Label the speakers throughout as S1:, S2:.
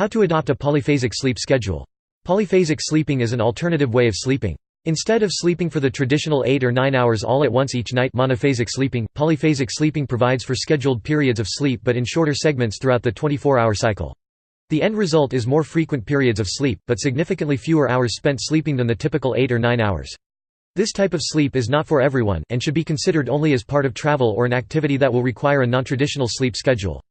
S1: How to adopt a polyphasic sleep schedule. Polyphasic sleeping is an alternative way of sleeping. Instead of sleeping for the traditional 8 or 9 hours all at once each night, monophasic sleeping, polyphasic sleeping provides for scheduled periods of sleep but in shorter segments throughout the 24-hour cycle. The end result is more frequent periods of sleep, but significantly fewer hours spent sleeping than the typical 8 or 9 hours. This type of sleep is not for everyone, and should be considered only as part of travel or an activity that will require a non-traditional sleep schedule.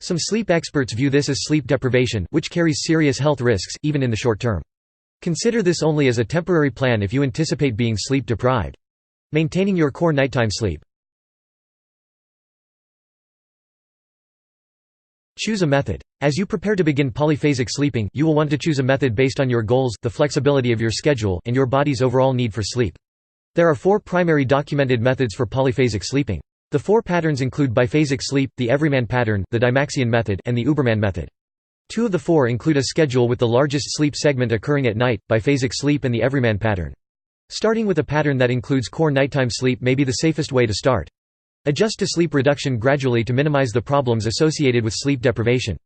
S1: Some sleep experts view this as sleep deprivation, which carries serious health risks, even in the short term. Consider this only as a temporary plan if you anticipate being sleep deprived. Maintaining your core nighttime sleep. Choose a method. As you prepare to begin polyphasic sleeping, you will want to choose a method based on your goals, the flexibility of your schedule, and your body's overall need for sleep. There are 4 primary documented methods for polyphasic sleeping. The 4 patterns include biphasic sleep, the everyman pattern, the Dymaxion method, and the Uberman method. 2 of the 4 include a schedule with the largest sleep segment occurring at night, biphasic sleep and the everyman pattern. Starting with a pattern that includes core nighttime sleep may be the safest way to start. Adjust to sleep reduction gradually to minimize the problems associated with sleep deprivation.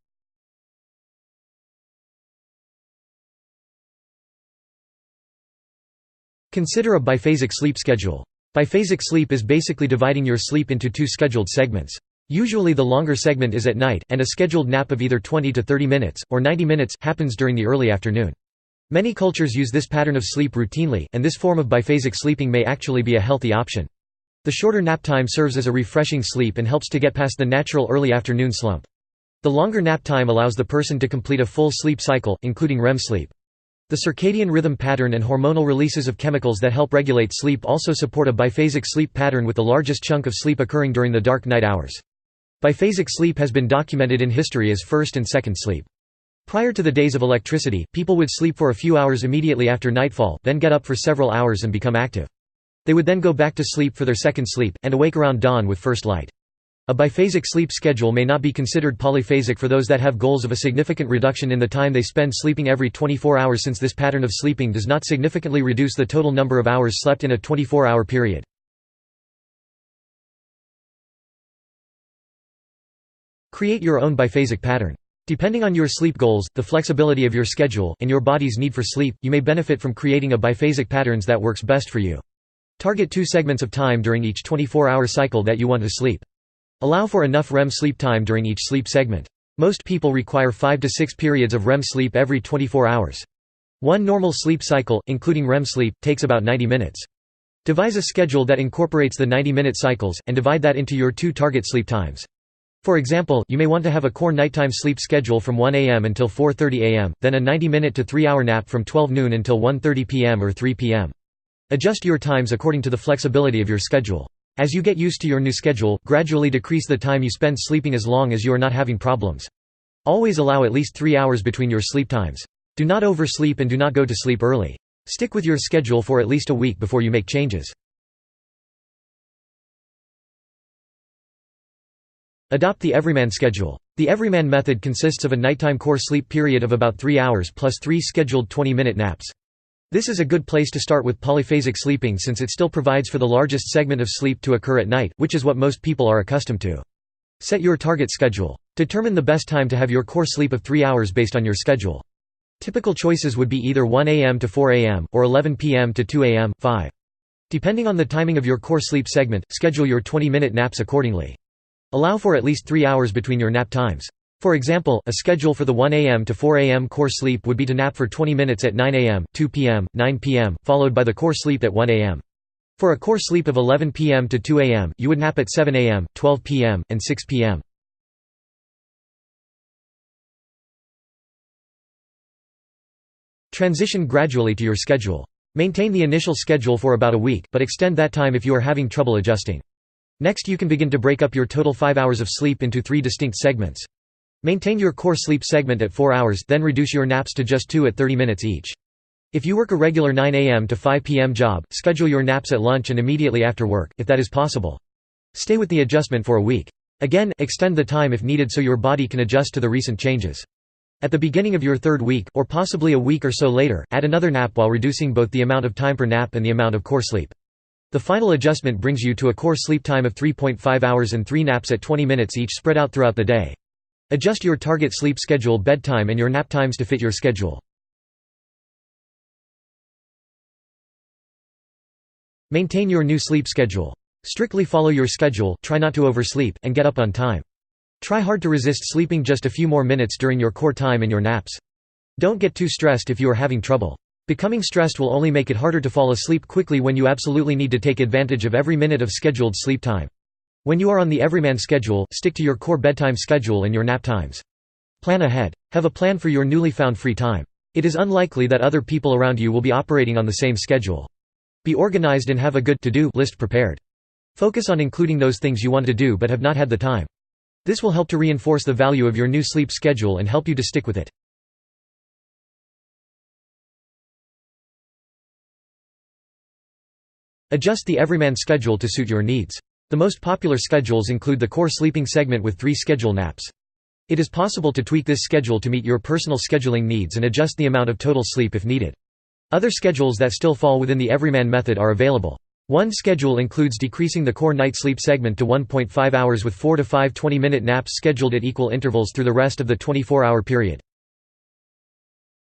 S1: Consider a biphasic sleep schedule. Biphasic sleep is basically dividing your sleep into 2 scheduled segments. Usually the longer segment is at night, and a scheduled nap of either 20 to 30 minutes, or 90 minutes, happens during the early afternoon. Many cultures use this pattern of sleep routinely, and this form of biphasic sleeping may actually be a healthy option. The shorter nap time serves as a refreshing sleep and helps to get past the natural early afternoon slump. The longer nap time allows the person to complete a full sleep cycle, including REM sleep. The circadian rhythm pattern and hormonal releases of chemicals that help regulate sleep also support a biphasic sleep pattern, with the largest chunk of sleep occurring during the dark night hours. Biphasic sleep has been documented in history as first and second sleep. Prior to the days of electricity, people would sleep for a few hours immediately after nightfall, then get up for several hours and become active. They would then go back to sleep for their second sleep, and awake around dawn with first light. A biphasic sleep schedule may not be considered polyphasic for those that have goals of a significant reduction in the time they spend sleeping every 24 hours, since this pattern of sleeping does not significantly reduce the total number of hours slept in a 24-hour period. Create your own biphasic pattern. Depending on your sleep goals, the flexibility of your schedule, and your body's need for sleep, you may benefit from creating a biphasic pattern that works best for you. Target 2 segments of time during each 24-hour cycle that you want to sleep. Allow for enough REM sleep time during each sleep segment. Most people require 5 to 6 periods of REM sleep every 24 hours. One normal sleep cycle, including REM sleep, takes about 90 minutes. Devise a schedule that incorporates the 90-minute cycles, and divide that into your 2 target sleep times. For example, you may want to have a core nighttime sleep schedule from 1 a.m. until 4:30 a.m., then a 90-minute to 3-hour nap from 12 noon until 1:30 p.m. or 3 p.m. Adjust your times according to the flexibility of your schedule. As you get used to your new schedule, gradually decrease the time you spend sleeping as long as you are not having problems. Always allow at least 3 hours between your sleep times. Do not oversleep and do not go to sleep early. Stick with your schedule for at least a week before you make changes. Adopt the everyman schedule. The everyman method consists of a nighttime core sleep period of about 3 hours plus 3 scheduled 20-minute naps. This is a good place to start with polyphasic sleeping, since it still provides for the largest segment of sleep to occur at night, which is what most people are accustomed to. Set your target schedule. Determine the best time to have your core sleep of 3 hours based on your schedule. Typical choices would be either 1 a.m. to 4 a.m., or 11 p.m. to 2 a.m., 5. Depending on the timing of your core sleep segment, schedule your 20-minute naps accordingly. Allow for at least 3 hours between your nap times. For example, a schedule for the 1 a.m. to 4 a.m. core sleep would be to nap for 20 minutes at 9 a.m., 2 p.m., 9 p.m., followed by the core sleep at 1 a.m. For a core sleep of 11 p.m. to 2 a.m., you would nap at 7 a.m., 12 p.m., and 6 p.m. Transition gradually to your schedule. Maintain the initial schedule for about a week, but extend that time if you are having trouble adjusting. Next, you can begin to break up your total 5 hours of sleep into 3 distinct segments. Maintain your core sleep segment at 4 hours, then reduce your naps to just 2 at 30 minutes each. If you work a regular 9 a.m. to 5 p.m. job, schedule your naps at lunch and immediately after work, if that is possible. Stay with the adjustment for a week. Again, extend the time if needed so your body can adjust to the recent changes. At the beginning of your 3rd week, or possibly a week or so later, add another nap while reducing both the amount of time per nap and the amount of core sleep. The final adjustment brings you to a core sleep time of 3.5 hours and 3 naps at 20 minutes each spread out throughout the day. Adjust your target sleep schedule, bedtime and your nap times to fit your schedule. Maintain your new sleep schedule. Strictly follow your schedule, try not to oversleep, and get up on time. Try hard to resist sleeping just a few more minutes during your core time and your naps. Don't get too stressed if you are having trouble. Becoming stressed will only make it harder to fall asleep quickly when you absolutely need to take advantage of every minute of scheduled sleep time. When you are on the everyman schedule, stick to your core bedtime schedule and your nap times. Plan ahead. Have a plan for your newly found free time. It is unlikely that other people around you will be operating on the same schedule. Be organized and have a good to-do list prepared. Focus on including those things you want to do but have not had the time. This will help to reinforce the value of your new sleep schedule and help you to stick with it. Adjust the everyman schedule to suit your needs. The most popular schedules include the core sleeping segment with 3 schedule naps. It is possible to tweak this schedule to meet your personal scheduling needs and adjust the amount of total sleep if needed. Other schedules that still fall within the everyman method are available. One schedule includes decreasing the core night sleep segment to 1.5 hours with 4 to 5 20-minute naps scheduled at equal intervals through the rest of the 24-hour period.